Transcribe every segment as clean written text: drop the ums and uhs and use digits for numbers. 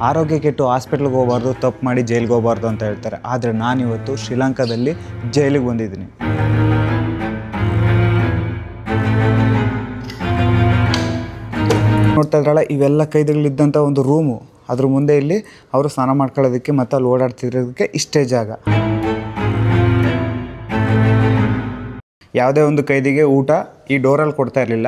ಆರೋಗ್ಯ ಕೆಟ್ಟು ಹಾಸ್ಪಿಟ್ಲಿಗೆ ಹೋಗಬಾರ್ದು, ತಪ್ಪು ಮಾಡಿ ಜೈಲಿಗೆ ಹೋಗಬಾರ್ದು ಅಂತ ಹೇಳ್ತಾರೆ. ಆದರೆ ನಾನಿವತ್ತು ಶ್ರೀಲಂಕಾದಲ್ಲಿ ಜೈಲಿಗೆ ಬಂದಿದ್ದೀನಿ. ನೋಡ್ತಾ ಇದ್ರಲ್ಲ, ಇವೆಲ್ಲ ಕೈದಿಗಳಿದ್ದಂಥ ಒಂದು ರೂಮು. ಅದ್ರ ಮುಂದೆ ಇಲ್ಲಿ ಅವರು ಸ್ನಾನ ಮಾಡ್ಕೊಳ್ಳೋದಕ್ಕೆ ಮತ್ತು ಅಲ್ಲಿ ಓಡಾಡ್ತಿರೋದಕ್ಕೆ ಇಷ್ಟೇ ಜಾಗ. ಯಾವುದೇ ಒಂದು ಕೈದಿಗೆ ಊಟ ಈ ಡೋರಲ್ಲಿ ಕೊಡ್ತಾ ಇರಲಿಲ್ಲ.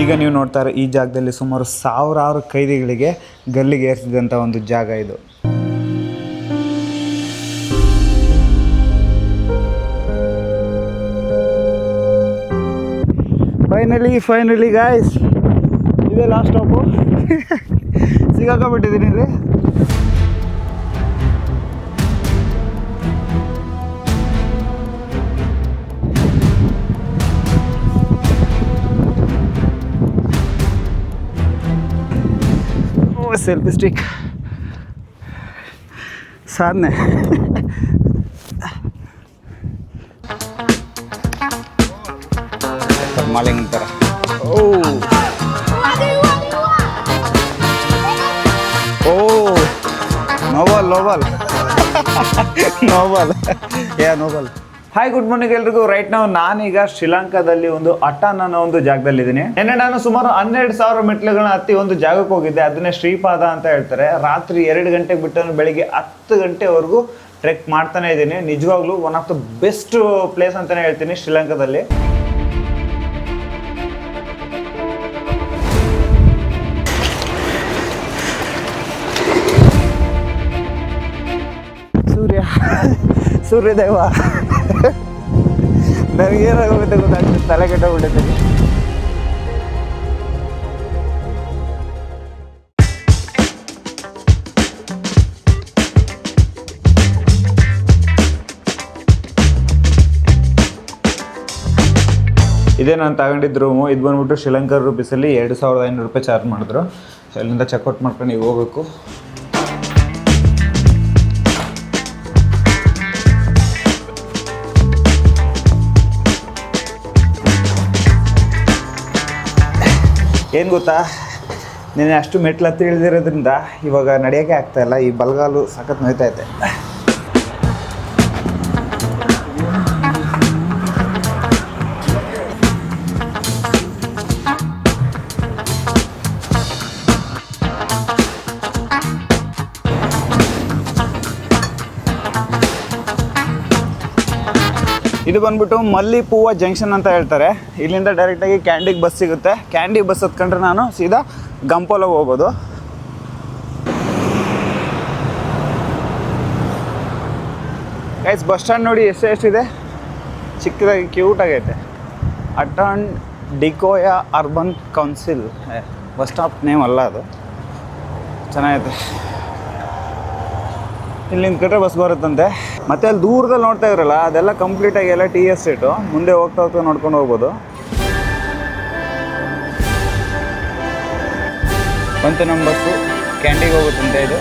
ಈಗ ನೀವು ನೋಡ್ತಾ ಇರೋ ಈ ಜಾಗದಲ್ಲಿ ಸುಮಾರು ಸಾವಿರಾರು ಕೈದಿಗಳಿಗೆ ಗಲ್ಲಿಗೆ ಏರಿಸಿದಂಥ ಒಂದು ಜಾಗ ಇದು. ಫೈನಲಿ ಗಾಯ್ಸ್, ಇದೇ ಲಾಸ್ಟ್ ಸ್ಟಾಪು. ಸಿಗಾಕೊಂಡ್ಬಿಟ್ಟಿದ್ದೀನಿ ಇಲ್ಲಿ. ಸೆಲ್ಫಿ ಸ್ಟಿಕ್ ಸಾಧನೆ. ಮಾಲಿಂಗ್ ಅಂತಾರೆ. ನೋಬಲ್ ನೋಬಲ್. ಹಾಯ್, ಗುಡ್ ಮಾರ್ನಿಂಗ್ ಎಲ್ರಿಗೂ. ರೈಟ್ ನಾವು ನಾನೀಗ ಶ್ರೀಲಂಕಾದಲ್ಲಿ ಒಂದು ಅಟಾನ್ ಅನ್ನೋ ಒಂದು ಜಾಗದಲ್ಲಿದ್ದೀನಿ. ನಿನ್ನೆ ನಾನು ಸುಮಾರು 12,000 ಮೆಟ್ಲುಗಳನ್ನ ಹತ್ತಿ ಒಂದು ಜಾಗಕ್ಕೆ ಹೋಗಿದ್ದೆ. ಅದನ್ನೇ ಶ್ರೀಪಾದ ಅಂತ ಹೇಳ್ತಾರೆ. ರಾತ್ರಿ 2 ಗಂಟೆಗೆ ಬಿಟ್ಟು ಬೆಳಿಗ್ಗೆ 10 ಗಂಟೆವರೆಗೂ ಟ್ರೆಕ್ ಮಾಡ್ತಾನೆ ಇದ್ದೀನಿ. ನಿಜವಾಗ್ಲೂ one of the best place ಅಂತಾನೆ ಹೇಳ್ತೀನಿ ಶ್ರೀಲಂಕಾದಲ್ಲಿ. ಸೂರ್ಯದೇವ ನನಗೇನಾಗುತ್ತೆ ಗೊತ್ತಾಗ್ತದೆ, ತಲೆ ಕೆಟ್ಟೋಗ್ಬಿಟ್ಟಿದ್ದೀನಿ. ಇದೇ ನಾನು ತಗೊಂಡಿದ್ದ ರೂಮು. ಇದು ಬಂದ್ಬಿಟ್ಟು ಶ್ರೀಲಂಕಾ ರೂಪೀಸಲ್ಲಿ 2,500 ರೂಪಾಯಿ ಚಾರ್ಜ್ ಮಾಡಿದ್ರು. ಅಲ್ಲಿಂದ ಚೆಕ್ಔಟ್ ಮಾಡ್ಕೊಂಡು ಈಗ ಹೋಗ್ಬೇಕು. ಏನು ಗೊತ್ತಾ, ನೀನು ಅಷ್ಟು ಮೆಟ್ಲು ಹತ್ತಿ ಇಳಿದಿರೋದ್ರಿಂದ ಇವಾಗ ನಡೆಯೋಕ್ಕೆ ಆಗ್ತಾಯಿಲ್ಲ. ಈ ಬಲಗಾಲು ಸಖತ್ ನೋಯ್ತೈತೆ. ಇದು ಬಂದ್ಬಿಟ್ಟು ಮಲ್ಲಿಪೂವ ಜಂಕ್ಷನ್ ಅಂತ ಹೇಳ್ತಾರೆ. ಇಲ್ಲಿಂದ ಡೈರೆಕ್ಟಾಗಿ ಕ್ಯಾಂಡಿಗೆ ಬಸ್ ಸಿಗುತ್ತೆ. ಕ್ಯಾಂಡಿ ಬಸ್ ಹತ್ಕೊಂಡ್ರೆ ನಾನು ಸೀದಾ ಗಂಪೋಲಾಗೆ ಹೋಗ್ಬೋದು. ಗೈಸ್, ಬಸ್ ಸ್ಟ್ಯಾಂಡ್ ನೋಡಿ ಎಷ್ಟಿದೆ, ಚಿಕ್ಕದಾಗಿ ಕ್ಯೂಟ್ ಆಗೈತೆ. Hatton Dickoya urban council bus stop name ಅಲ್ಲ ಅದು. ಚೆನ್ನಾಗೈತೆ. ಇಲ್ಲಿ ನಿಂತ್ಕೊಂಡ್ರೆ ಬಸ್ ಬರುತ್ತಂತೆ. ಮತ್ತು ಅಲ್ಲಿ ದೂರದಲ್ಲಿ ನೋಡ್ತಾ ಇದ್ರಲ್ಲ, ಅದೆಲ್ಲ ಕಂಪ್ಲೀಟಾಗಿ ಎಲ್ಲ ಟೀ ಎಸ್ಟೇಟು. ಮುಂದೆ ಹೋಗ್ತಾ ನೋಡ್ಕೊಂಡು ಹೋಗ್ಬೋದು. ಬಂತು ನಮ್ಮ ಬಸ್ಸು, ಕ್ಯಾಂಡಿಗೆ ಹೋಗುತ್ತಂತೆ ಇದು.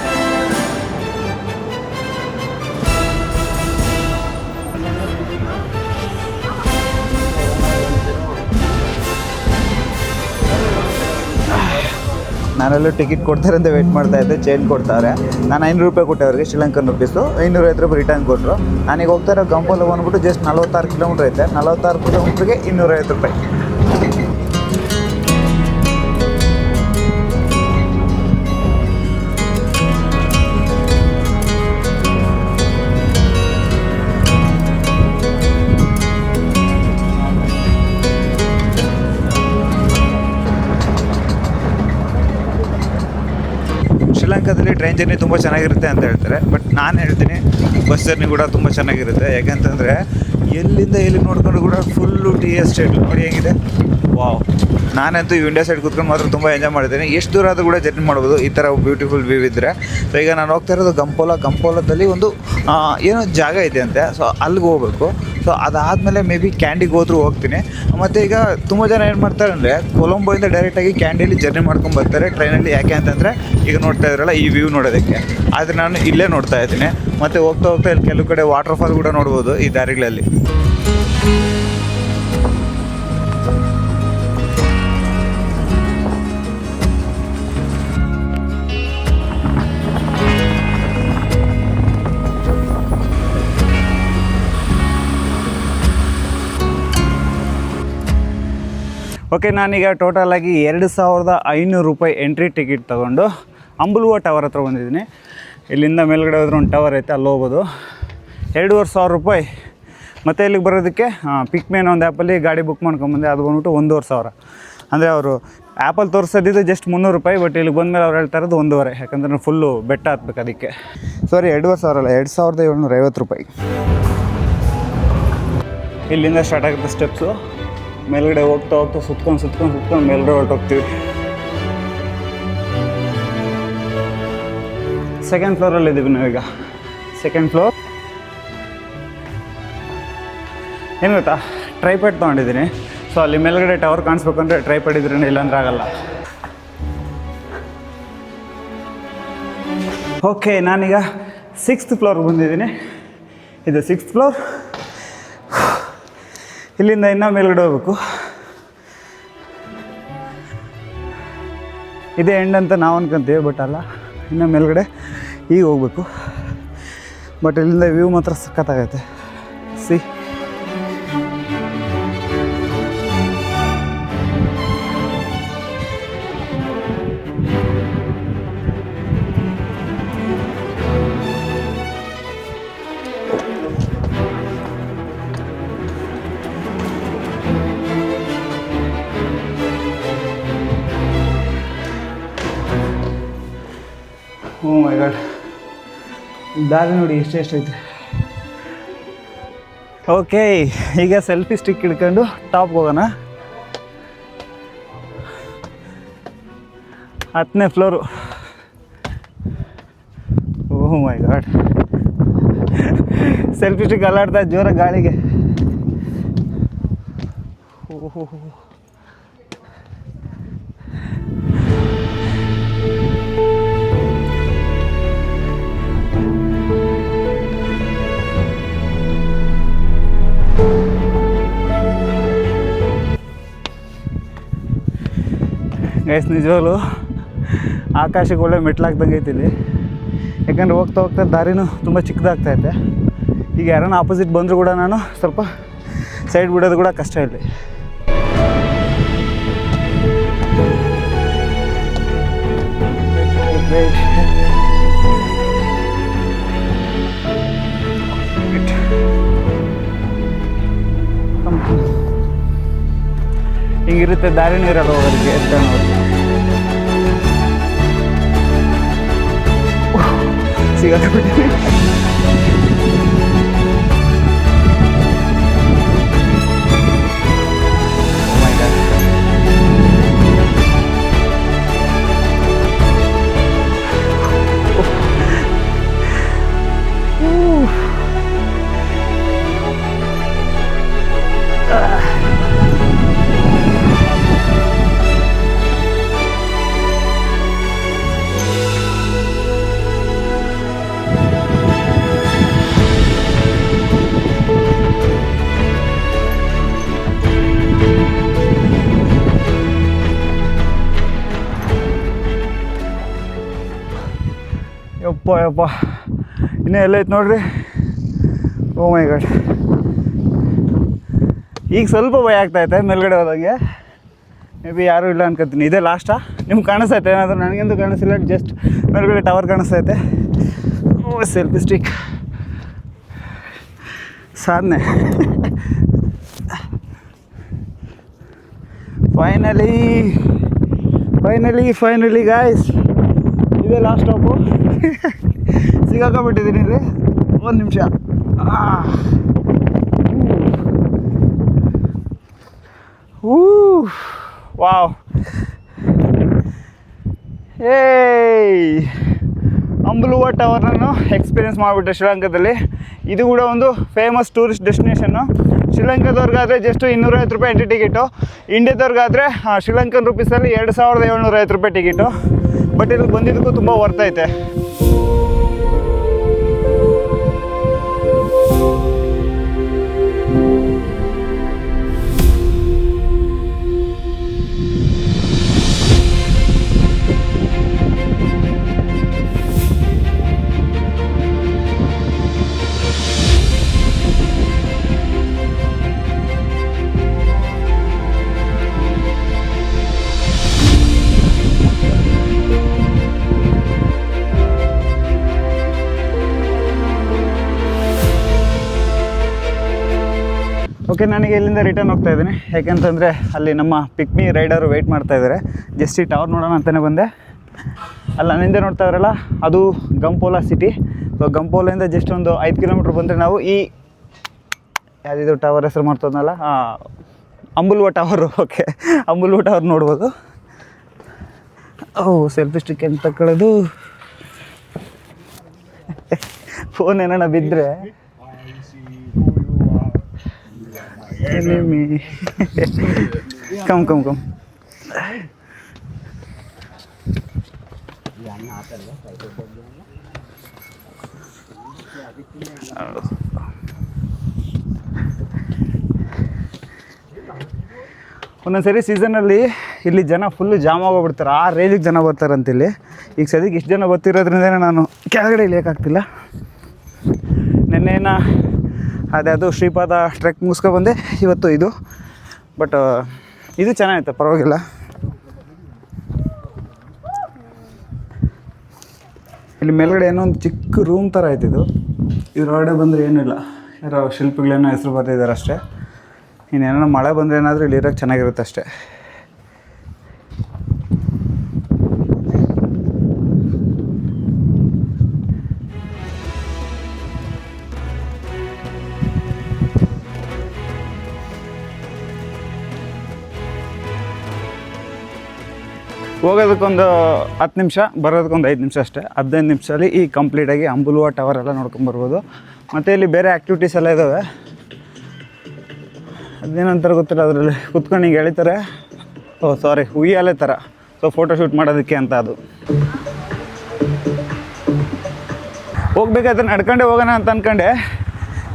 ನಾನೆಲ್ಲೂ ಟಿಕೆಟ್ ಕೊಡ್ತಾರೆ ಅಂತ ವೆಯ್ಟ್ ಮಾಡ್ತಾ ಇದ್ದೆ. ಚೇಂಜ್ ಕೊಡ್ತಾರೆ. ನಾನು 500 ರೂಪಾಯಿ ಕೊಟ್ಟೆ ಅವ್ರಿಗೆ, ಶ್ರೀಲಂಕನ್ ರುಪೀಸು. 550 ರೂಪಾಯಿ ರಿಟರ್ನ್ ಕೊಟ್ಟರು. ನಾನೀಗ ಹೋಗ್ತಾ ಇರೋ ಗಂಪೋಲ ಬಂದ್ಬಿಟ್ಟು ಜಸ್ಟ್ 46 ಕಿಲೋಮೀಟ್ರ್ ಐತೆ. 46 ಕಿಲೋಮೀಟ್ರಿಗೆ 250 ರೂಪಾಯಿ. ಶ್ರೀಲಂಕಾದಲ್ಲಿ ಟ್ರೈನ್ ಜರ್ನಿ ತುಂಬ ಚೆನ್ನಾಗಿರುತ್ತೆ ಅಂತ ಹೇಳ್ತಾರೆ. ಬಟ್ ನಾನು ಹೇಳ್ತೀನಿ, ಬಸ್ ಜರ್ನಿ ಕೂಡ ತುಂಬ ಚೆನ್ನಾಗಿರುತ್ತೆ. ಯಾಕೆಂತಂದರೆ ಎಲ್ಲಿಂದ ಎಲ್ಲಿಗೆ ನೋಡ್ಕೊಂಡು ಕೂಡ ಫುಲ್ಲು ಟೀ ಎಸ್ಟೇಟ್ ನೋಡಿ ಹೇಗಿದೆ. ವಾವ್, ನಾನಂತೂ ಇಂಡಿಯಾ ಸೈಡ್ ಕೂತ್ಕೊಂಡು ಮಾತ್ರ ತುಂಬ ಎಂಜಾಯ್ ಮಾಡಿದ್ದೀನಿ. ಎಷ್ಟು ದೂರ ಆದರೂ ಕೂಡ ಜರ್ನಿ ಮಾಡ್ಬೋದು ಈ ಥರ ಬ್ಯೂಟಿಫುಲ್ ವ್ಯೂ ಇದ್ದರೆ. ಸೊ ಈಗ ನಾನು ಹೋಗ್ತಾ ಇರೋದು ಗಂಪೋಲದಲ್ಲಿ ಒಂದು ಏನೋ ಜಾಗ ಇದೆ ಅಂತೆ. ಸೊ ಅಲ್ಲಿಗೆ ಹೋಗ್ಬೇಕು. ಸೊ ಅದಾದಮೇಲೆ ಮೇ ಬಿ ಕ್ಯಾಂಡಿಗೆ ಹೋದ್ರೂ ಹೋಗ್ತೀನಿ. ಮತ್ತು ಈಗ ತುಂಬ ಜನ ಏನು ಮಾಡ್ತಾರೆ ಅಂದರೆ ಕೊಲಂಬೋಯಿಂದ ಡೈರೆಕ್ಟಾಗಿ ಕ್ಯಾಂಡಿಯಲ್ಲಿ ಜರ್ನಿ ಮಾಡ್ಕೊಂಡು ಬರ್ತಾರೆ ಟ್ರೈನಲ್ಲಿ. ಯಾಕೆ ಅಂತಂದರೆ ಈಗ ನೋಡ್ತಾ ಇದ್ರಲ್ಲ ಈ ವ್ಯೂ ನೋಡೋದಕ್ಕೆ. ಆದರೆ ನಾನು ಇಲ್ಲೇ ನೋಡ್ತಾ ಇದ್ದೀನಿ. ಮತ್ತು ಹೋಗ್ತಾ ಇಲ್ಲಿ ಕೆಲವು ಕಡೆ ವಾಟರ್ ಫಾಲ್ ಕೂಡ ನೋಡ್ಬೋದು ಈ ದಾರಿಗಳಲ್ಲಿ. ಓಕೆ, ನಾನೀಗ ಟೋಟಲಾಗಿ 2500 ರೂಪಾಯಿ ಎಂಟ್ರಿ ಟಿಕೆಟ್ ತೊಗೊಂಡು ಅಂಬುಲುವ ಟವರ್ ಹತ್ರ ಬಂದಿದ್ದೀನಿ. ಇಲ್ಲಿಂದ ಮೇಲ್ಗಡೆ ಹೋದ್ರೆ ಒಂದು ಟವರ್ ಐತೆ, ಅಲ್ಲಿ ಹೋಗ್ಬೋದು. 2500 ರೂಪಾಯಿ. ಮತ್ತು ಇಲ್ಲಿಗೆ ಬರೋದಕ್ಕೆ ಪಿಕ್ಮೇನ್ ಒಂದು ಆ್ಯಪಲ್ಲಿ ಗಾಡಿ ಬುಕ್ ಮಾಡ್ಕೊಂಬಂದೆ, ಅದು ಬಂದ್ಬಿಟ್ಟು 1500. ಅಂದರೆ ಅವರು ಆ್ಯಪಲ್ಲಿ ತೋರಿಸೋದಿದ್ದು ಜಸ್ಟ್ 300 ರೂಪಾಯಿ, ಬಟ್ ಇಲ್ಲಿಗೆ ಬಂದಮೇಲೆ ಅವ್ರು ಹೇಳ್ತಾ ಇರೋದು 1.5, ಯಾಕಂದರೆ ಫುಲ್ಲು ಬೆಟ್ಟ ಹತ್ಬೇಕು ಅದಕ್ಕೆ. ಸಾರಿ, 2500 ಅಲ್ಲ, 2750 ರೂಪಾಯಿ. ಇಲ್ಲಿಂದ ಸ್ಟಾರ್ಟ್ ಆಗುತ್ತೆ ಸ್ಟೆಪ್ಸು. ಮೇಲ್ಗಡೆ ಹೋಗ್ತಾ ಸುತ್ಕೊಂಡು ಮೇಲ್ಗಡೆ ಹೊರಟೋಗ್ತೀವಿ. ಸೆಕೆಂಡ್ ಫ್ಲೋರಲ್ಲಿದ್ದೀವಿ ನಾವೀಗ. ಸೆಕೆಂಡ್ ಫ್ಲೋರ್ ಏನು ಗೊತ್ತಾ, ಟ್ರೈಪ್ಯಾಡ್ ತೊಗೊಂಡಿದ್ದೀನಿ. ಸೊ ಅಲ್ಲಿ ಮೇಲ್ಗಡೆ ಟವರ್ ಕಾಣಿಸ್ಬೇಕಂದ್ರೆ ಟ್ರೈಪ್ಯಾಡ್ ಇದ್ರೇ, ಇಲ್ಲಾಂದ್ರೆ ಆಗಲ್ಲ. ಓಕೆ, ನಾನೀಗ 6th ಫ್ಲೋರ್ಗೆ ಬಂದಿದ್ದೀನಿ. ಇದು 6th ಫ್ಲೋರ್. ಇಲ್ಲಿಂದ ಇನ್ನೂ ಮೇಲ್ಗಡೆ ಹೋಗ್ಬೇಕು. ಇದೇ ಎಂಡ್ ಅಂತ ನಾವು ಅನ್ಕೊಂತೀವಿ, ಬಟ್ ಅಲ್ಲ, ಇನ್ನೂ ಮೇಲ್ಗಡೆ ಈಗ ಹೋಗ್ಬೇಕು. ಬಟ್ ಇಲ್ಲಿಂದ ವ್ಯೂ ಮಾತ್ರ ಸಖತ್ತಾಗೈತೆ. ಸಿ, ಓ ಮೈ ಗಾಡ್, ದಾರಿ ನೋಡಿ ಎಷ್ಟೈತೆ. ಓಕೆ, ಈಗ ಸೆಲ್ಫಿ ಸ್ಟಿಕ್ ಹಿಡ್ಕೊಂಡು ಟಾಪ್ಗೆ ಹೋಗೋಣ. 10ನೇ ಫ್ಲೋರು. ಓಹ್ ಮೈ ಗಾಡ್, ಸೆಲ್ಫಿ ಸ್ಟಿಕ್ ಅಲ್ಲಾಡ್ತಾ ಜೋರ ಗಾಳಿಗೆ. ಓಹೋ, ಗೈಸ್, ನಿಜವಾಗ್ಲೂ ಆಕಾಶಕ್ಕೆ ಒಳ್ಳೆ ಮೆಟ್ಲಾಗ್ದಂಗೆ ಐತಿ ಇಲ್ಲಿ. ಯಾಕಂದರೆ ಹೋಗ್ತಾ ದಾರಿನೂ ತುಂಬ ಚಿಕ್ಕದಾಗ್ತಾಯಿದೆ. ಈಗ ಯಾರನ್ನ ಆಪೋಸಿಟ್ ಬಂದರೂ ಕೂಡ ನಾನು ಸ್ವಲ್ಪ ಸೈಡ್ ಬಿಡೋದು ಕೂಡ ಕಷ್ಟ ಇಲ್ಲಿ. ಹಿಂಗಿರುತ್ತೆ ದಾರಿನೂ ಇರಲ್ಲ ಹೋಗೋದಕ್ಕೆ. ಎತ್ತ ನೋಡಿ, ಸಿಗಾಕ್ಬಿಟ್ಟಿದ್ದೀನಿ. ಯಪ್ಪ, ಇನ್ನೂ ಎಲ್ಲೈತೆ ನೋಡ್ರಿ. ಓ ಮೈ ಗಾಡ್, ಈಗ ಸ್ವಲ್ಪ ಭಯ ಆಗ್ತಾಯಿದೆ ಮೇಲ್ಗಡೆ ಹೋದಂಗೆ. ಮೇ ಬಿ ಯಾರೂ ಇಲ್ಲ ಅನ್ಕೋತೀನಿ. ಇದೇ ಲಾಸ್ಟಾ? ನಿಮ್ಗೆ ಕಾಣಿಸ್ತೈತೆ ಏನಾದರೂ? ನನಗಂತೂ ಕಾಣಿಸ್ತಿಲ್ಲ, ಜಸ್ಟ್ ಮೇಲ್ಗಡೆ ಟವರ್ ಕಾಣಿಸ್ತೈತೆ. ಓ, ಸೆಲ್ಫಿ ಸ್ಟಿಕ್ ಸಾಧನೆ. ಫೈನಲಿ ಗಾಯ್ಸ್, ಇದೇ ಲಾಸ್ಟ್ ಸ್ಟಾಪು. ಸಿಗಾಕೊಂಡ್ಬಿಟ್ಟಿದ್ದೀನಿ ರೀ. 1 ನಿಮಿಷ. ವಾವ್, ಅಂಬುಲುವ ಟವರ್ ನಾನು ಎಕ್ಸ್ಪೀರಿಯೆನ್ಸ್ ಮಾಡಿಬಿಟ್ಟೆ ಶ್ರೀಲಂಕಾದಲ್ಲಿ. ಇದು ಕೂಡ ಒಂದು ಫೇಮಸ್ ಟೂರಿಸ್ಟ್ ಡೆಸ್ಟಿನೇಷನ್ನು. ಶ್ರೀಲಂಕಾದವ್ರಿಗಾದರೆ ಜಸ್ಟ್ 250 ರೂಪಾಯಿ ಎಂಟ್ರಿ ಟಿಕೆಟು. ಇಂಡಿಯಾದವ್ರಿಗಾದರೆ ಶ್ರೀಲಂಕನ್ ರುಪೀಸಲ್ಲಿ 2750 ರೂಪಾಯಿ ಟಿಕೆಟು. ಬಟ್ ಇಲ್ಲಿ ಬಂದಿದ್ದಕ್ಕೂ ತುಂಬ ವರ್ತ್ ಐತೆ. ಓಕೆ, ನನಗೆ ಇಲ್ಲಿಂದ ರಿಟರ್ನ್ ಹೋಗ್ತಾ ಇದ್ದೀನಿ. ಯಾಕೆಂತಂದರೆ ಅಲ್ಲಿ ನಮ್ಮ ಪಿಕ್ಮಿ ರೈಡರು ವೆಯ್ಟ್ ಮಾಡ್ತಾಯಿದ್ದಾರೆ. ಜಸ್ಟ್ ಈ ಟವರ್ ನೋಡೋಣ ಅಂತಲೇ ಬಂದೆ. ಅಲ್ಲಿ ನನ್ನಿಂದ ನೋಡ್ತಾ ಇದ್ರಲ್ಲ, ಅದು ಗಂಪೋಲ ಸಿಟಿ. ಸೊ ಗಂಪೋಲಿಂದ ಜಸ್ಟ್ ಒಂದು 5 ಕಿಲೋಮೀಟ್ರ್ ಬಂದರೆ ನಾವು ಈ ಯಾವುದಿದು ಟವರ್ ಹೆಸರು ಮಾಡ್ತದನಲ್ಲ, ಅಂಬುಲ್ವ ಟವರು. ಓಕೆ, ಅಂಬುಲ್ವ ಟವರ್ ನೋಡ್ಬೋದು. ಸೆಲ್ಫಿ ಸ್ಟಿಕ್ ಹೆಂಗೆ ತಗೊಳ್ಳೋದು, ಫೋನ್ ಏನಾರ ಬಿದ್ದರೆ ಕಮ್ ಒಂದೊಂದ್ಸರಿ ಸೀಸನಲ್ಲಿ ಇಲ್ಲಿ ಜನ ಫುಲ್ಲು ಜಾಮ್ ಆಗೋಗ್ಬಿಡ್ತಾರೆ. ಆ ರೇಂಜಿಗೆ ಜನ ಬರ್ತಾರಂತಿಲ್ಲಿ. ಈಗ ಸದ್ಯಕ್ಕೆ ಇಷ್ಟು ಜನ ಬರ್ತಿರೋದ್ರಿಂದ ನಾನು ಕೆಳಗಡೆ ಇಳಿಯೋಕ್ಕಾಗ್ತಿಲ್ಲ. ನೆನ್ನೆನ ಅದ್ಯಾವುದು ಶ್ರೀಪಾದ ಟ್ರೆಕ್ ಮುಗಿಸ್ಕೊಬಂದೆ. ಇವತ್ತು ಇದು, ಬಟ್ ಇದು ಚೆನ್ನಾಗಿತ್ತು, ಪರವಾಗಿಲ್ಲ. ಇಲ್ಲಿ ಮೇಲ್ಗಡೆ ಏನೋ ಒಂದು ಚಿಕ್ಕ ರೂಮ್ ಥರ ಆಯ್ತಿದ್ದು. ಇದ್ರೊಳಗಡೆ ಬಂದರೆ ಏನಿಲ್ಲ, ಯಾರೋ ಶಿಲ್ಪಿಗಳೇನೋ ಹೆಸರು ಬರ್ತಿದ್ದಾರೆ ಅಷ್ಟೇ. ಇನ್ನೇನೋ ಮಳೆ ಬಂದರೆ ಏನಾದರೂ ಇಲ್ಲಿ ಇರೋಕ್ಕೆ ಚೆನ್ನಾಗಿರುತ್ತೆ ಅಷ್ಟೇ. ಹೋಗೋದಕ್ಕೊಂದು 10 ನಿಮಿಷ, ಬರೋದಕ್ಕೊಂದು 5 ನಿಮಿಷ ಅಷ್ಟೇ. 15 ನಿಮಿಷದಲ್ಲಿ ಈ ಕಂಪ್ಲೀಟಾಗಿ ಅಂಬುಲ್ವ ಟವರ್ ಎಲ್ಲ ನೋಡ್ಕೊಂಬರ್ಬೋದು. ಮತ್ತು ಇಲ್ಲಿ ಬೇರೆ ಆ್ಯಕ್ಟಿವಿಟೀಸ್ ಎಲ್ಲ ಇದ್ದಾವೆ. ಅದೇನಂತಾರೆ ಗೊತ್ತಿಲ್ಲ, ಅದರಲ್ಲಿ ಕುತ್ಕೊಂಡು ಹಿಂಗೆ ಎಳಿತಾರೆ. ಉಯ್ಯಾಲೆ ಥರ. ಸೊ ಫೋಟೋ ಶೂಟ್ ಮಾಡೋದಕ್ಕೆ ಅಂತ ಅದು. ಹೋಗ್ಬೇಕಾದ್ರೆ ನಡ್ಕೊಂಡೆ ಹೋಗೋಣ ಅಂತ ಅಂದ್ಕೊಂಡೆ.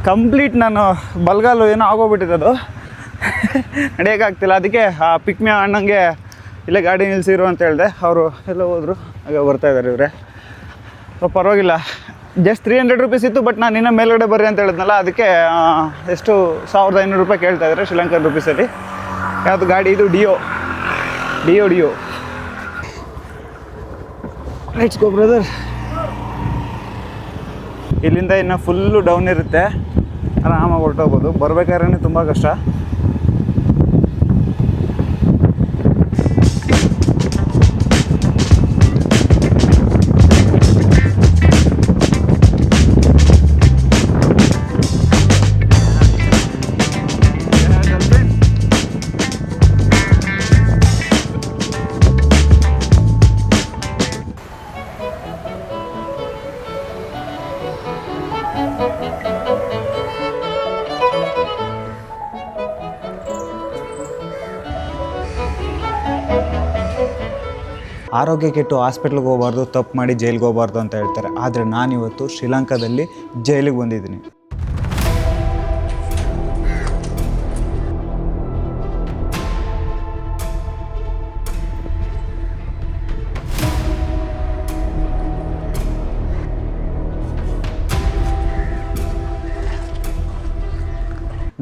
ಕಂಪ್ಲೀಟ್ ನಾನು ಬಲ್ಗಾಲು ಏನೋ ಆಗೋಗ್ಬಿಟ್ಟಿದೆ, ಅದು ನಡೆಯೋಕ್ಕಾಗ್ತಿಲ್ಲ. ಅದಕ್ಕೆ ಆ ಪಿಕ್ಮಿ ಅಣ್ಣಂಗೆ ಇಲ್ಲೇ ಗಾಡಿ ನಿಲ್ಲಿಸಿರು ಅಂತ ಹೇಳಿದೆ. ಅವರು ಎಲ್ಲ ಹೋದರು, ಆಗ ಬರ್ತಾಯಿದ್ದಾರೆ ಇವರೇ. ಸೊ ಪರವಾಗಿಲ್ಲ, ಜಸ್ಟ್ 300 ರೂಪೀಸ್ ಇತ್ತು. ಬಟ್ ನಾನು ಇನ್ನೂ ಮೇಲ್ಗಡೆ ಬರ್ರಿ ಅಂತ ಹೇಳಿದ್ನಲ್ಲ, ಅದಕ್ಕೆ ಎಷ್ಟು 1500 ರೂಪಾಯಿ ಕೇಳ್ತಾಯಿದ್ದಾರೆ ಶ್ರೀಲಂಕನ್ ರೂಪೀಸಲ್ಲಿ. ಯಾವುದು ಗಾಡಿ ಇದು? ಡಿಯೋ. Let's go brother. ಇಲ್ಲಿಂದ ಇನ್ನು ಫುಲ್ಲು ಡೌನ್ ಇರುತ್ತೆ, ಆರಾಮಾಗಿ ಹೊರಟೋಗ್ಬೋದು. ಬರ್ಬೇಕಾದ್ರೆ ತುಂಬ ಕಷ್ಟ. ಆರೋಗ್ಯ ಕೆಟ್ಟು ಹಾಸ್ಪಿಟ್ಲಿಗೆ ಹೋಗಬಾರ್ದು, ತಪ್ಪು ಮಾಡಿ ಜೈಲಿಗೆ ಹೋಗಬಾರ್ದು ಅಂತ ಹೇಳ್ತಾರೆ. ಆದರೆ ನಾನಿವತ್ತು ಶ್ರೀಲಂಕಾದಲ್ಲಿ ಜೈಲಿಗೆ ಬಂದಿದ್ದೀನಿ.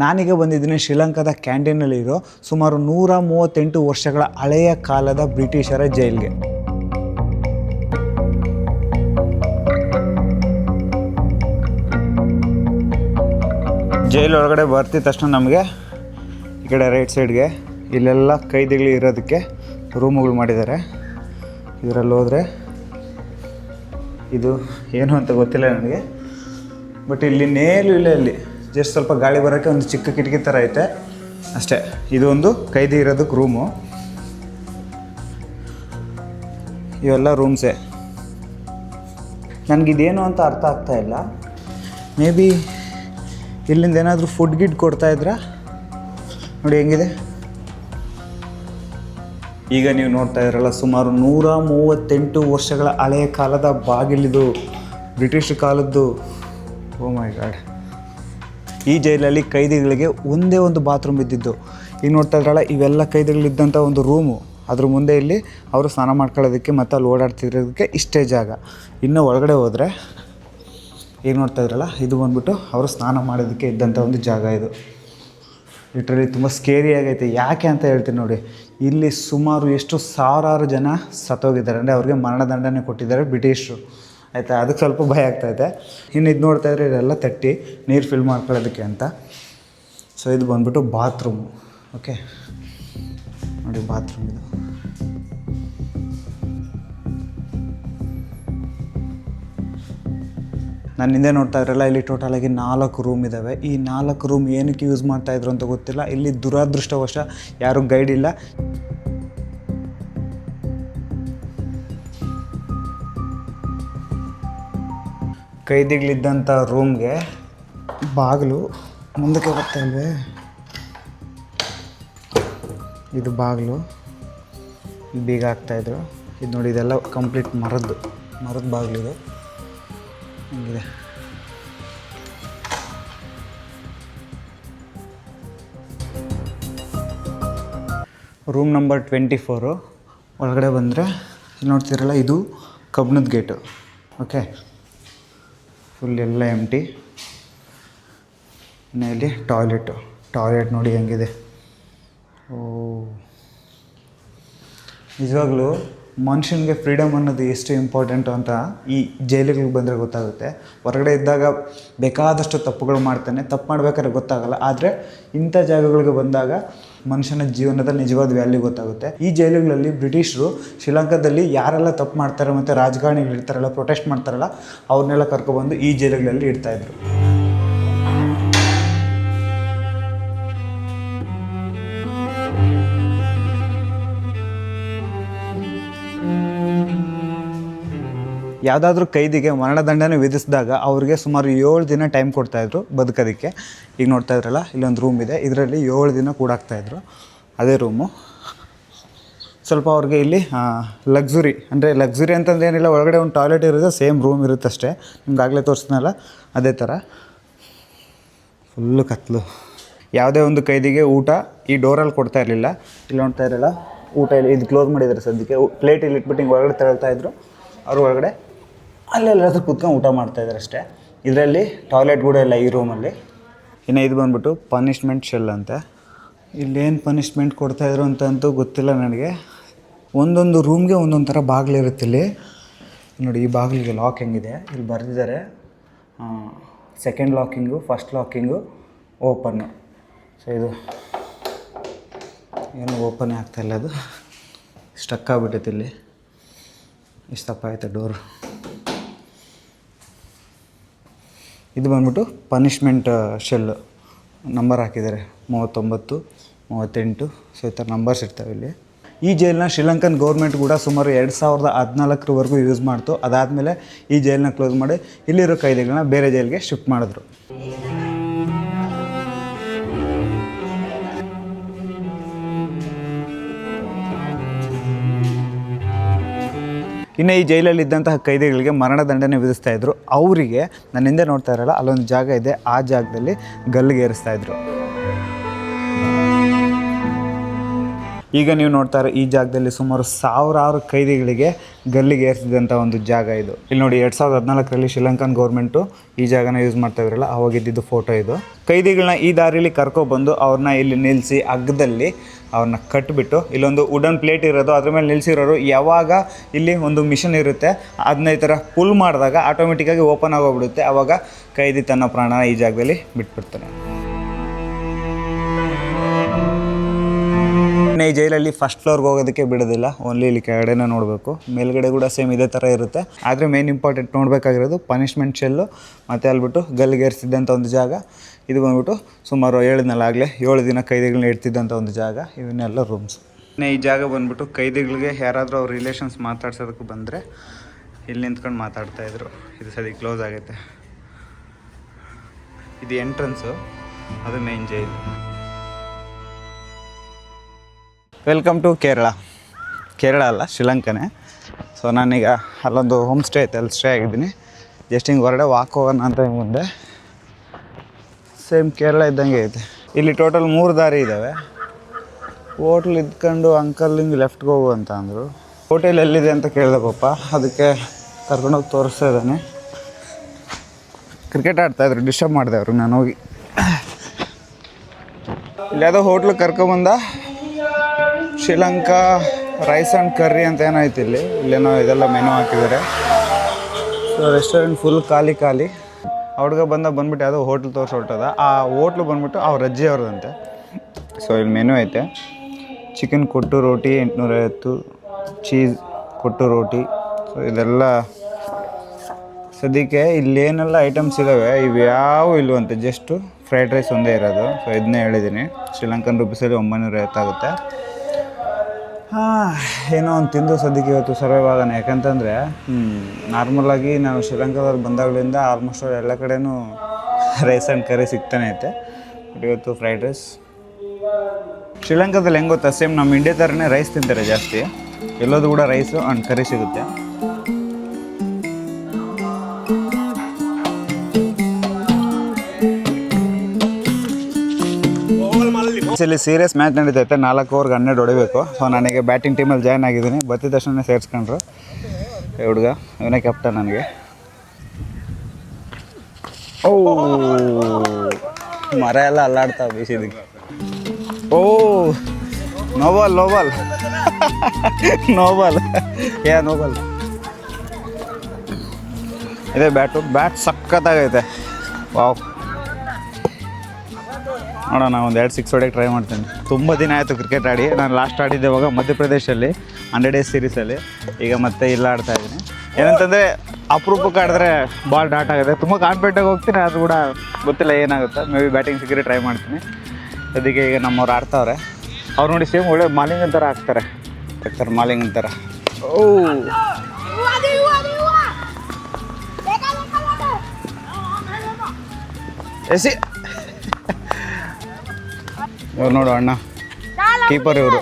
ನಾನೀಗ ಬಂದಿದ್ದೀನಿ ಶ್ರೀಲಂಕಾದ ಕ್ಯಾಂಟೀನಲ್ಲಿರೋ ಸುಮಾರು 138 ವರ್ಷಗಳ ಹಳೆಯ ಕಾಲದ ಬ್ರಿಟಿಷರ ಜೈಲಿಗೆ. ಜೈಲ್ ಒಳಗಡೆ ಬರ್ತಿದ ತಕ್ಷಣ ನಮಗೆ ಈ ಕಡೆ ರೈಟ್ ಸೈಡ್ಗೆ ಇಲ್ಲೆಲ್ಲ ಕೈದಿಗಳು ಇರೋದಕ್ಕೆ ರೂಮುಗಳು ಮಾಡಿದ್ದಾರೆ. ಇದರಲ್ಲಿ ಹೋದರೆ ಇದು ಏನು ಅಂತ ಗೊತ್ತಿಲ್ಲ ನನಗೆ, ಬಟ್ ಇಲ್ಲಿ ನೇಲು ಇಲ್ಲ. ಇಲ್ಲಿ ಜಸ್ಟ್ ಸ್ವಲ್ಪ ಗಾಳಿ ಬರೋಕ್ಕೆ ಒಂದು ಚಿಕ್ಕ ಕಿಟಕಿ ಥರ ಐತೆ ಅಷ್ಟೇ. ಇದು ಒಂದು ಕೈದಿ ಇರೋದಕ್ಕೆ ರೂಮು. ಇವೆಲ್ಲ ರೂಮ್ಸೇ. ನನಗಿದೇನು ಅಂತ ಅರ್ಥ ಆಗ್ತಾಯಿಲ್ಲ. ಮೇ ಬಿ ಇಲ್ಲಿಂದ ಏನಾದರೂ ಫುಡ್ ಗಿಡ್ ಕೊಡ್ತಾಯಿದ್ರಾ? ನೋಡಿ ಹೆಂಗಿದೆ. ಈಗ ನೀವು ನೋಡ್ತಾ ಇದ್ರಲ್ಲ, ಸುಮಾರು 138 ವರ್ಷಗಳ ಹಳೆಯ ಕಾಲದ ಬಾಗಿಲಿದು, ಬ್ರಿಟಿಷ್ ಕಾಲದ್ದು. ಓ ಮೈ ಗಾಡ್. ಈ ಜೈಲಲ್ಲಿ ಕೈದಿಗಳಿಗೆ ಒಂದೇ ಒಂದು ಬಾತ್ರೂಮ್ ಇದ್ದಿದ್ದು. ಈಗ ನೋಡ್ತಾ ಇದ್ರಲ್ಲ, ಇವೆಲ್ಲ ಕೈದಿಗಳಿದ್ದಂಥ ಒಂದು ರೂಮು. ಅದ್ರ ಮುಂದೆ ಇಲ್ಲಿ ಅವರು ಸ್ನಾನ ಮಾಡ್ಕೊಳ್ಳೋದಕ್ಕೆ ಮತ್ತು ಅಲ್ಲಿ ಓಡಾಡ್ತಿರೋದಕ್ಕೆ ಇಷ್ಟೇ ಜಾಗ. ಇನ್ನು ಒಳಗಡೆ ಹೋದರೆ ಈಗ ನೋಡ್ತಾ ಇದ್ರಲ್ಲ, ಇದು ಬಂದ್ಬಿಟ್ಟು ಅವರು ಸ್ನಾನ ಮಾಡೋದಕ್ಕೆ ಇದ್ದಂಥ ಒಂದು ಜಾಗ. ಇದು ಲಿಟ್ರಲಿ ತುಂಬ ಸ್ಕೇರಿ ಆಗೈತೆ. ಯಾಕೆ ಅಂತ ಹೇಳ್ತೀನಿ ನೋಡಿ. ಇಲ್ಲಿ ಸುಮಾರು ಎಷ್ಟು ಸಾವಿರಾರು ಜನ ಸತ್ತೋಗಿದ್ದಾರೆ, ಅಂದರೆ ಅವ್ರಿಗೆ ಮರಣದಂಡನೆ ಕೊಟ್ಟಿದ್ದಾರೆ ಬ್ರಿಟಿಷರು. ಆಯಿತಾ, ಅದಕ್ಕೆ ಸ್ವಲ್ಪ ಭಯ ಆಗ್ತಾಯಿದೆ. ಇನ್ನು ಇದು ನೋಡ್ತಾಯಿದ್ರೆ ಇದೆಲ್ಲ ತಟ್ಟಿ ನೀರು ಫಿಲ್ ಮಾಡ್ಕೊಳ್ಳೋದಕ್ಕೆ ಅಂತ. ಸೊ ಇದು ಬಂದ್ಬಿಟ್ಟು ಬಾತ್ರೂಮು. ಓಕೆ ನೋಡಿ ಬಾತ್ರೂಮ್ ಇದು. ನಾನು ಹಿಂದೆ ನೋಡ್ತಾ ಇದ್ರಲ್ಲ, ಇಲ್ಲಿ ಟೋಟಲಾಗಿ 4 ರೂಮ್ ಇದ್ದಾವೆ. ಈ 4 ರೂಮ್ ಏನಕ್ಕೆ ಯೂಸ್ ಮಾಡ್ತಾಯಿದ್ರು ಅಂತ ಗೊತ್ತಿಲ್ಲ. ಇಲ್ಲಿ ದುರಾದೃಷ್ಟವಶ ಯಾರೂ ಗೈಡ್ ಇಲ್ಲ. ಕೈದಿಗಳಿದ್ದಂಥ ರೂಮ್ಗೆ ಬಾಗಿಲು ಮುಂದಕ್ಕೆ ಬರ್ತಾ ಇಲ್ವೇ, ಇದು ಬಾಗಿಲು ಬೀಗ ಹಾಕ್ತಾಯಿದ್ರು. ಇದು ನೋಡಿ, ಇದೆಲ್ಲ ಕಂಪ್ಲೀಟ್ ಮರದ ಬಾಗಿಲಿದು ಹಿಂಗಿದೆ. Room number 24. ಒಳಗಡೆ ಬಂದರೆ ಇಲ್ಲಿ ನೋಡ್ತಿರಲ್ಲ, ಇದು ಕಬ್ಬಿಣದ ಗೇಟು. ಓಕೆ, ಫುಲ್ ಎಲ್ಲ ಎಂಟಿ. ಇನ್ನು ಇಲ್ಲಿ ಟಾಯ್ಲೆಟ್ ನೋಡಿ ಹೆಂಗಿದೆ. ಓ, ನಿಜವಾಗ್ಲೂ ಮನುಷ್ಯನಿಗೆ ಫ್ರೀಡಮ್ ಅನ್ನೋದು ಎಷ್ಟು ಇಂಪಾರ್ಟೆಂಟು ಅಂತ ಈ ಜೈಲಿಗೆ ಬಂದರೆ ಗೊತ್ತಾಗುತ್ತೆ. ಹೊರಗಡೆ ಇದ್ದಾಗ ಬೇಕಾದಷ್ಟು ತಪ್ಪುಗಳು ಮಾಡ್ತಾನೆ, ತಪ್ಪು ಮಾಡ್ಬೇಕಾದ್ರೆ ಗೊತ್ತಾಗಲ್ಲ. ಆದರೆ ಇಂಥ ಜಾಗಗಳಿಗೆ ಬಂದಾಗ ಮನುಷ್ಯನ ಜೀವನದ ನಿಜವಾದ ವ್ಯಾಲ್ಯೂ ಗೊತ್ತಾಗುತ್ತೆ. ಈ ಜೈಲುಗಳಲ್ಲಿ ಬ್ರಿಟಿಷರು ಶ್ರೀಲಂಕಾದಲ್ಲಿ ಯಾರೆಲ್ಲ ತಪ್ಪು ಮಾಡ್ತಾರೆ ಮತ್ತು ರಾಜಕಾರಣಿಗಳು ಇರ್ತಾರಲ್ಲ, ಪ್ರೊಟೆಸ್ಟ್ ಮಾಡ್ತಾರಲ್ಲ, ಅವ್ರನ್ನೆಲ್ಲ ಕರ್ಕೊಬಂದು ಈ ಜೈಲುಗಳಲ್ಲಿ ಇಡ್ತಾಯಿದ್ರು. ಯಾವುದಾದ್ರೂ ಕೈದಿಗೆ ಮರಣದಂಡನೆ ವಿಧಿಸಿದಾಗ ಅವ್ರಿಗೆ ಸುಮಾರು 7 ದಿನ ಟೈಮ್ ಕೊಡ್ತಾಯಿದ್ರು ಬದುಕೋದಕ್ಕೆ. ಈಗ ನೋಡ್ತಾ ಇದ್ರಲ್ಲ, ಇಲ್ಲೊಂದು ರೂಮ್ ಇದೆ, ಇದರಲ್ಲಿ 7 ದಿನ ಕೂಡಾಕ್ತಾಯಿದ್ರು. ಅದೇ ರೂಮು. ಸ್ವಲ್ಪ ಅವ್ರಿಗೆ ಇಲ್ಲಿ ಲಕ್ಸುರಿ ಅಂತಂದು ಏನಿಲ್ಲ, ಒಳಗಡೆ ಒಂದು ಟಾಯ್ಲೆಟ್ ಇರುತ್ತೆ, ಸೇಮ್ ರೂಮ್ ಇರುತ್ತೆ ಅಷ್ಟೇ. ನಿಮ್ಗೆ ಆಗಲೇ ತೋರಿಸ್ನಲ್ಲ ಅದೇ ಥರ. ಫುಲ್ಲು ಕತ್ಲು. ಯಾವುದೇ ಒಂದು ಕೈದಿಗೆ ಊಟ ಈ ಡೋರಲ್ಲಿ ಕೊಡ್ತಾ ಇರಲಿಲ್ಲ. ಇಲ್ಲಿ ನೋಡ್ತಾ ಇರಲ್ಲ, ಊಟ ಇಲ್ಲಿ ಇದು ಕ್ಲೋಸ್ ಮಾಡಿದ್ದಾರೆ ಸದ್ಯಕ್ಕೆ. ಪ್ಲೇಟ್ ಇಲ್ಲಿ ಇಟ್ಬಿಟ್ಟು ಹಿಂಗೆ ಒಳಗಡೆ ತಗೊಳ್ತಾಯಿದ್ರು. ಅವರು ಒಳಗಡೆ ಅಲ್ಲೆಲ್ಲರೂ ಕೂತ್ಕೊಂಡು ಊಟ ಮಾಡ್ತಾಯಿದ್ದಾರೆ ಅಷ್ಟೇ. ಇದರಲ್ಲಿ ಟಾಯ್ಲೆಟ್ ಕೂಡ ಇಲ್ಲ ಈ ರೂಮಲ್ಲಿ. ಇನ್ನು ಇದು ಬಂದ್ಬಿಟ್ಟು ಪನಿಷ್ಮೆಂಟ್ ಶೆಲ್ ಅಂತ. ಇಲ್ಲೇನು ಪನಿಷ್ಮೆಂಟ್ ಕೊಡ್ತಾಯಿದ್ರು ಅಂತಂತೂ ಗೊತ್ತಿಲ್ಲ ನನಗೆ. ಒಂದೊಂದು ರೂಮ್ಗೆ ಒಂದೊಂದು ಥರ ಬಾಗಿಲಿರುತ್ತೆ ಇಲ್ಲಿ. ನೋಡಿ, ಈ ಬಾಗಿಲಿಗೆ ಲಾಕ್ ಹೆಂಗಿದೆ ಇಲ್ಲಿ ಬರೆದಿದ್ದಾರೆ. Second locking, first locking, open. So ಇದು ಏನು ಓಪನ್ನೇ ಆಗ್ತಾಯಿಲ್ಲ, ಅದು ಸ್ಟಕ್ ಆಗಿಬಿಟ್ಟೈತೆ ಇಲ್ಲಿ. ಇಷ್ಟು ತಪ್ಪ ಆಯಿತು ಡೋರು. ಇದು ಬಂದ್ಬಿಟ್ಟು ಪನಿಷ್ಮೆಂಟ್ ಶೆಲ್ಲು. ನಂಬರ್ ಹಾಕಿದ್ದಾರೆ 39, 38. ಸೊ ಈ ಥರ ನಂಬರ್ಸ್ ಇರ್ತವೆ ಇಲ್ಲಿ. ಈ ಜೈಲನ್ನ ಶ್ರೀಲಂಕನ್ ಗೌರ್ಮೆಂಟ್ ಕೂಡ ಸುಮಾರು 2014ವರೆಗೂ ಯೂಸ್ ಮಾಡ್ತು. ಅದಾದಮೇಲೆ ಈ ಜೈಲನ್ನ ಕ್ಲೋಸ್ ಮಾಡಿ ಇಲ್ಲಿರೋ ಕೈದಿಗಳನ್ನ ಬೇರೆ ಜೈಲಿಗೆ ಶಿಫ್ಟ್ ಮಾಡಿದ್ರು. ಇನ್ನು ಈ ಜೈಲಲ್ಲಿದ್ದಂತಹ ಕೈದಿಗಳಿಗೆ ಮರಣದಂಡನೆ ವಿಧಿಸ್ತಾಯಿದ್ರು. ಅವರಿಗೆ ನನ್ನ ಹಿಂದೆ ನೋಡ್ತಾ ಇರಲ್ಲ, ಅಲ್ಲೊಂದು ಜಾಗ ಇದೆ, ಆ ಜಾಗದಲ್ಲಿ ಗಲ್ಲಿಗೆ ಏರಿಸ್ತಾಯಿದ್ರು. ಈಗ ನೀವು ನೋಡ್ತಾ ಇರೋ ಈ ಜಾಗದಲ್ಲಿ ಸುಮಾರು 1000 ಕೈದಿಗಳಿಗೆ ಗಲ್ಲಿಗೆ ಏರಿಸಿದಂಥ ಒಂದು ಜಾಗ ಇದು. ಇಲ್ಲಿ ನೋಡಿ, 2014ರಲ್ಲಿ ಶ್ರೀಲಂಕನ್ ಗೌರ್ಮೆಂಟು ಈ ಜಾಗನ ಯೂಸ್ ಮಾಡ್ತಾ ಇದ್ರಲ್ಲ, ಅವಾಗಿದ್ದು ಫೋಟೋ ಇದು. ಕೈದಿಗಳನ್ನ ಈ ದಾರಿಯಲ್ಲಿ ಕರ್ಕೊಬಂದು ಅವ್ರನ್ನ ಇಲ್ಲಿ ನಿಲ್ಲಿಸಿ ಹಗ್ಗದಲ್ಲಿ ಅವ್ರನ್ನ ಕಟ್ಟಿಬಿಟ್ಟು ಇಲ್ಲೊಂದು ವುಡನ್ ಪ್ಲೇಟ್ ಇರೋದು, ಅದ್ರ ಮೇಲೆ ನಿಲ್ಲಿಸಿರೋರು. ಯಾವಾಗ ಇಲ್ಲಿ ಒಂದು ಮಿಷನ್ ಇರುತ್ತೆ, ಅದನ್ನ ಈ ಥರ ಪುಲ್ ಮಾಡಿದಾಗ ಆಟೋಮೆಟಿಕ್ಕಾಗಿ ಓಪನ್ ಆಗೋಗ್ಬಿಡುತ್ತೆ. ಆವಾಗ ಕೈದಿ ತನ್ನ ಪ್ರಾಣನ ಈ ಜಾಗದಲ್ಲಿ ಬಿಟ್ಬಿಡ್ತಾನೆ. ಈ ಜೈಲಲ್ಲಿ ಫಸ್ಟ್ ಫ್ಲೋರ್ಗೆ ಹೋಗೋದಕ್ಕೆ ಬಿಡೋದಿಲ್ಲ, ಓನ್ಲಿ ಇಲ್ಲಿ ಕೆಳಗಡೆನೇ ನೋಡಬೇಕು. ಮೇಲ್ಗಡೆ ಕೂಡ ಸೇಮ್ ಇದೇ ಥರ ಇರುತ್ತೆ. ಆದರೆ ಮೇನ್ ಇಂಪಾರ್ಟೆಂಟ್ ನೋಡಬೇಕಾಗಿರೋದು ಪನಿಷ್ಮೆಂಟ್ ಶೆಲ್ಲು ಮತ್ತು ಅಲ್ಬಿಟ್ಟು ಗಲ್ಲಿಗೇರಿಸಿದ್ದಂಥ ಒಂದು ಜಾಗ. ಇದು ಬಂದ್ಬಿಟ್ಟು ಸುಮಾರು 7 ದಿನ ಕೈದಿಗಳನ್ನ ಇಡ್ತಿದ್ದಂಥ ಒಂದು ಜಾಗ. ಇವನ್ನೆಲ್ಲ ರೂಮ್ಸ್. ಈ ಜಾಗ ಬಂದ್ಬಿಟ್ಟು ಕೈದಿಗಳಿಗೆ ಯಾರಾದರೂ ಅವ್ರ ರಿಲೇಷನ್ಸ್ ಮಾತಾಡ್ಸೋದಕ್ಕೆ ಬಂದರೆ ಇಲ್ಲಿ ನಿಂತ್ಕೊಂಡು ಮಾತಾಡ್ತಾಯಿದ್ರು. ಇದು ಸರಿ ಕ್ಲೋಸ್ ಆಗೈತೆ. ಇದು ಎಂಟ್ರೆನ್ಸು, ಅದು main jail. Welcome to Kerala ಅಲ್ಲ, ಶ್ರೀಲಂಕನೇ. ಸೊ ನಾನೀಗ ಅಲ್ಲೊಂದು ಹೋಮ್ ಸ್ಟೇ ಐತೆ, ಅಲ್ಲಿ ಸ್ಟೇ ಆಗಿದ್ದೀನಿ. ಜಸ್ಟ್ ಹಿಂಗೆ ಹೊರಗಡೆ ವಾಕ್ ಹೋಗೋಣ ಅಂತ ಮುಂದೆ. ಸೇಮ್ ಕೇರಳ ಇದ್ದಂಗೆ ಐತೆ. ಇಲ್ಲಿ ಟೋಟಲ್ 3 ದಾರಿ ಇದ್ದಾವೆ. ಹೋಟ್ಲ್ ಇದ್ಕೊಂಡು ಅಂಕಲ್ ಹಿಂಗೆ ಲೆಫ್ಟ್ಗೆ ಹೋಗು ಅಂತ ಅಂದರು. ಹೋಟೆಲ್ ಎಲ್ಲಿದೆ ಅಂತ ಕೇಳಿದೆ ಪಾಪ, ಅದಕ್ಕೆ ಕರ್ಕೊಂಡೋಗಿ ತೋರಿಸ್ತಾ ಇದ್ದಾನೆ. ಕ್ರಿಕೆಟ್ ಆಡ್ತಾಯಿದ್ರು, ಡಿಸ್ಟರ್ಬ್ ಮಾಡಿದೆ ಅವ್ರಿಗೆ ನಾನು ಹೋಗಿ. ಇಲ್ಲಿ ಯಾವುದೋ ಹೋಟ್ಲಿಗೆ ಕರ್ಕೊಬಂದ. ಶ್ರೀಲಂಕಾ ರೈಸ್ ಆ್ಯಂಡ್ ಕರ್ರಿ ಅಂತ ಏನೋ ಐತಿ ಇಲ್ಲೇನೋ ಇದೆಲ್ಲ ಮೆನು ಹಾಕಿದ್ದಾರೆ. ಸೊ ರೆಸ್ಟೋರೆಂಟ್ ಫುಲ್ ಖಾಲಿ. ಆ ಹುಡುಗ ಬಂದ್ಬಿಟ್ಟು ಯಾವುದೋ ಹೋಟ್ಲ್ ತೋರಿಸಿ ಹೊರಟದ. ಆ ಹೋಟ್ಲು ಬಂದ್ಬಿಟ್ಟು ಅವ್ರ ಅಜ್ಜಿ ಅವ್ರದಂತೆ. ಸೊ ಇಲ್ಲಿ ಮೆನು ಐತೆ. ಚಿಕನ್ ಕೊಟ್ಟು ರೋಟಿ 850, ಚೀಸ್ ಕೊಟ್ಟು ರೋಟಿ. ಸೊ ಇದೆಲ್ಲ ಸದ್ಯಕ್ಕೆ ಇಲ್ಲೇನೆಲ್ಲ ಐಟಮ್ಸ್ ಇದ್ದಾವೆ ಇವು ಯಾವ ಇಲ್ವಂತೆ, ಜಸ್ಟು ಫ್ರೈಡ್ ರೈಸ್ ಒಂದೇ ಇರೋದು. ಸೊ ಇದನ್ನೇ ಹೇಳಿದ್ದೀನಿ, ಶ್ರೀಲಂಕನ್ ರೂಪೀಸಲ್ಲಿ 950 ಆಗುತ್ತೆ. ಏನೋ ಒಂದು ತಿಂದು ಸದ್ಯಕ್ಕೆ ಇವತ್ತು ಸರ್ವೈವ್ ಆಗೋಣ. ಯಾಕಂತಂದರೆ ನಾರ್ಮಲಾಗಿ ನಾವು ಶ್ರೀಲಂಕಾದಲ್ಲಿ ಬಂದಾಗಲಿಂದ ಆಲ್ಮೋಸ್ಟ್ ಎಲ್ಲ ಕಡೆನೂ ರೈಸ್ ಆ್ಯಂಡ್ ಕರಿ ಸಿಗ್ತಾನೆ ಐತೆ. ಬಟ್ ಇವತ್ತು ಫ್ರೈಡ್ ರೈಸ್. ಶ್ರೀಲಂಕಾದಲ್ಲಿ ಹೆಂಗೆ ಗೊತ್ತಾ, ಸೇಮ್ ನಮ್ಮ ಇಂಡಿಯಾ ಥರನೇ ರೈಸ್ ತಿಂತಾರೆ ಜಾಸ್ತಿ. ಎಲ್ಲೋದು ಕೂಡ ರೈಸು ಆ್ಯಂಡ್ ಕರಿ ಸಿಗುತ್ತೆ. ಇಲ್ಲಿ ಸೀರಿಯಸ್ ಮ್ಯಾಚ್ ನಡೀತೈತೆ. 4 ಓವರ್ಗೆ 12 ಹೊಡಿಬೇಕು. ಸೊ ನನಗೆ ಬ್ಯಾಟಿಂಗ್ ಟೀಮಲ್ಲಿ ಜಾಯ್ನ್ ಆಗಿದ್ದೀನಿ. ಬತ್ತಿದ ತಕ್ಷಣ ಸೇರಿಸ್ಕೊಂಡ್ರು ಹುಡುಗ, ಇವನೇ ಕ್ಯಾಪ್ಟನ್ ನನಗೆ. ಓ ಮರ ಎಲ್ಲ ಅಲ್ಲಾಡ್ತಾವೆ ಬೀಸಿದಕ್ಕೆ. ಓ ನೋಬಲ್ ನೋಬಲ್ ನೋಬಲ್ ನೋಬಲ್ ಇದೆ ಬ್ಯಾಟ್ ಸಖತ್ತಾಗೈತೆ. ವಾವ್, ನೋಡೋಣ ಒಂದು 2 6 ಹೊಡೆಯೋಕ್ಕೆ ಟ್ರೈ ಮಾಡ್ತೀನಿ. ತುಂಬ ದಿನ ಆಯಿತು ಕ್ರಿಕೆಟ್ ಆಡಿ. ನಾನು ಲಾಸ್ಟ್ ಆಡಿದ್ದೆ ಇವಾಗ ಮಧ್ಯಪ್ರದೇಶಲ್ಲಿ 100 ಡೇಸ್ ಸೀರೀಸಲ್ಲಿ. ಈಗ ಮತ್ತೆ ಇಲ್ಲ ಆಡ್ತಾಯಿದ್ದೀನಿ. ಏನಂತಂದರೆ ಅಪರೂಪಕ್ಕೆ ಆಡಿದ್ರೆ ಬಾಲ್ ಡಾಟ್ ಆಗುತ್ತೆ. ತುಂಬ ಕಾನ್ಫಿಡೆಂಟಾಗಿ ಹೋಗ್ತೀನಿ, ಅದು ಕೂಡ ಗೊತ್ತಿಲ್ಲ ಏನಾಗುತ್ತೆ. ಮೇ ಬಿ ಬ್ಯಾಟಿಂಗ್ ಸಿಕ್ಕರೆ ಟ್ರೈ ಮಾಡ್ತೀನಿ. ಅದಕ್ಕೆ ಈಗ ನಮ್ಮವ್ರು ಆಡ್ತಾವ್ರೆ. ಅವ್ರು ನೋಡಿ ಸೇಮ್ ಒಳ್ಳೆ ಮಾಲಿಂಗನ್ ಥರ ಹಾಕ್ತಾರೆ ಮಾಲಿಂಗನ್ ಥರ. ಓ ಎಸಿ ಇವ್ರು ನೋಡು ಅಣ್ಣ, ಕೀಪರ್ ಇವರು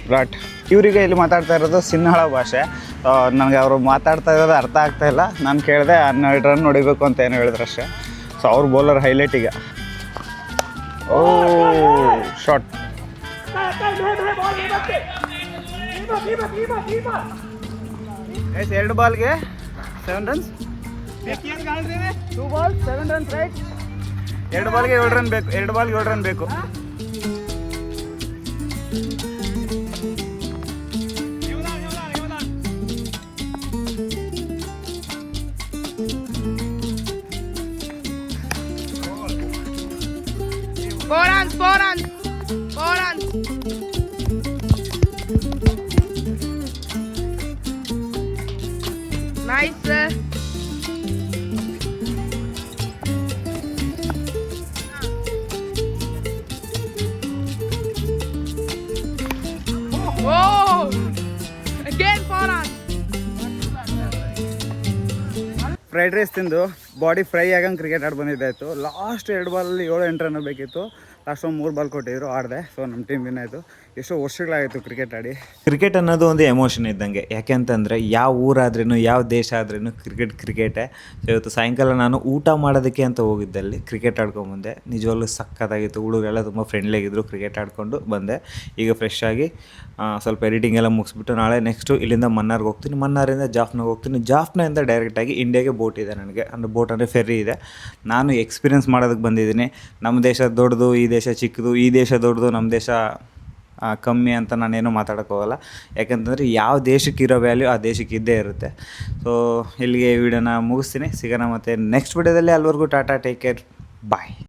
ವಿರಾಟ್. ಇವರಿಗೆ ಇಲ್ಲಿ ಮಾತಾಡ್ತಾ ಇರೋದು ಸಿಂಹಳ ಭಾಷೆ. ನನಗೆ ಅವರು ಮಾತಾಡ್ತಾ ಇರೋದು ಅರ್ಥ ಆಗ್ತಾಯಿಲ್ಲ. ನಾನು ಕೇಳಿದೆ 12 ರನ್ ಹೊಡಿಬೇಕು ಅಂತ ಏನೋ ಹೇಳಿದ್ರು ಅಷ್ಟೇ. ಸೊ ಅವ್ರ ಬೌಲರ್ ಹೈಲೈಟ್ ಈಗ. Oh shot. ಎಸ್ 2 ಬಾಲ್ಗೆ 7 ರನ್ಸ್. 2 ball 7 runs right. 2 ಬಾಲ್ಗೆ 7 ರನ್ ಬೇಕು. 2 ಬಾಲ್ಗೆ 7 ರನ್ ಬೇಕು. Four runs. Nice. Oh! Again 4 runs. Fried rice ತಿಂದು ಬಾಡಿ ಫ್ರೈ ಆಗಂಗೆ ಕ್ರಿಕೆಟ್ ಆಡಿ ಬಂದಿದ್ದಾಯಿತು. ಲಾಸ್ಟ್ 2 ಬಾಲಲ್ಲಿ 7-8 ರನ್ ಬೇಕಿತ್ತು. ಲಾಸ್ಟ್ ಒಂದು 3 ಬಾಲ್ ಕೊಟ್ಟಿದ್ರು, ಆಡಿದೆ. ಸೊ ನಮ್ಮ ಟೀಮ್ ವಿನ್ ಆಯಿತು. ಎಷ್ಟೋ ವರ್ಷಗಳಾಯಿತು ಕ್ರಿಕೆಟ್ ಆಡಿ. ಕ್ರಿಕೆಟ್ ಅನ್ನೋದು ಒಂದು ಎಮೋಷನ್ ಇದ್ದಂಗೆ. ಯಾಕೆ ಅಂತಂದರೆ ಯಾವ ಊರಾದ್ರೂ ಯಾವ ದೇಶ ಆದ್ರೂ ಕ್ರಿಕೆಟೇ. ಸೊ ಇವತ್ತು ಸಾಯಂಕಾಲ ನಾನು ಊಟ ಮಾಡೋದಕ್ಕೆ ಅಂತ ಹೋಗಿದ್ದಲ್ಲಿ ಕ್ರಿಕೆಟ್ ಆಡ್ಕೊಂಬಂದೆ. ನಿಜವಾಗ್ಲೂ ಸಕ್ಕತ್ತಾಗಿತ್ತು. ಹುಡುಗರೆಲ್ಲ ತುಂಬ ಫ್ರೆಂಡ್ಲಿ ಆಗಿದ್ದರು. ಕ್ರಿಕೆಟ್ ಆಡ್ಕೊಂಡು ಬಂದೆ. ಈಗ ಫ್ರೆಶ್ ಆಗಿ ಸ್ವಲ್ಪ ಎಡಿಟಿಂಗ್ ಎಲ್ಲ ಮುಗಿಸ್ಬಿಟ್ಟು ನಾಳೆ ನೆಕ್ಸ್ಟು ಇಲ್ಲಿಂದ ಮನ್ನಾರ್ಗೆ ಹೋಗ್ತೀನಿ. ಮನ್ನಾರಿಂದ ಜಾಫ್ನಾಗೆ ಹೋಗ್ತೀನಿ. ಜಾಫ್ನಾಯಿಂದ ಡೈರೆಕ್ಟಾಗಿ ಇಂಡಿಯಾಗೆ ಬೋಟ್ ಇದೆ ನನಗೆ. ಅಂದರೆ ಬೋಟ್ ಅಂದರೆ ಫೆರ್ರಿ ಇದೆ. ನಾನು ಎಕ್ಸ್ಪೀರಿಯೆನ್ಸ್ ಮಾಡೋದಕ್ಕೆ ಬಂದಿದ್ದೀನಿ. ನಮ್ಮ ದೇಶ ದೊಡ್ಡದು, ಈ ದೇಶ ಚಿಕ್ಕದು, ಈ ದೇಶ ದೊಡ್ಡದು, ನಮ್ಮ ದೇಶ ಕಮ್ಮಿ ಅಂತ ನಾನೇನು ಮಾತಾಡೋಕ್ಕೋಗಲ್ಲ. ಯಾಕಂತಂದರೆ ಯಾವ ದೇಶಕ್ಕಿರೋ ವ್ಯಾಲ್ಯೂ ಆ ದೇಶಕ್ಕೆ ಇದ್ದೇ ಇರುತ್ತೆ. ಸೊ ಇಲ್ಲಿಗೆ ಈ ವಿಡಿಯೋನ ಮುಗಿಸ್ತೀನಿ. ಸಿಗೋಣ ಮತ್ತು ನೆಕ್ಸ್ಟ್ ವಿಡಿಯೋದಲ್ಲಿ. ಅಲ್ಲಿವರೆಗೂ ಟಾಟಾ, ಟೇಕ್ ಕೇರ್, ಬಾಯ್.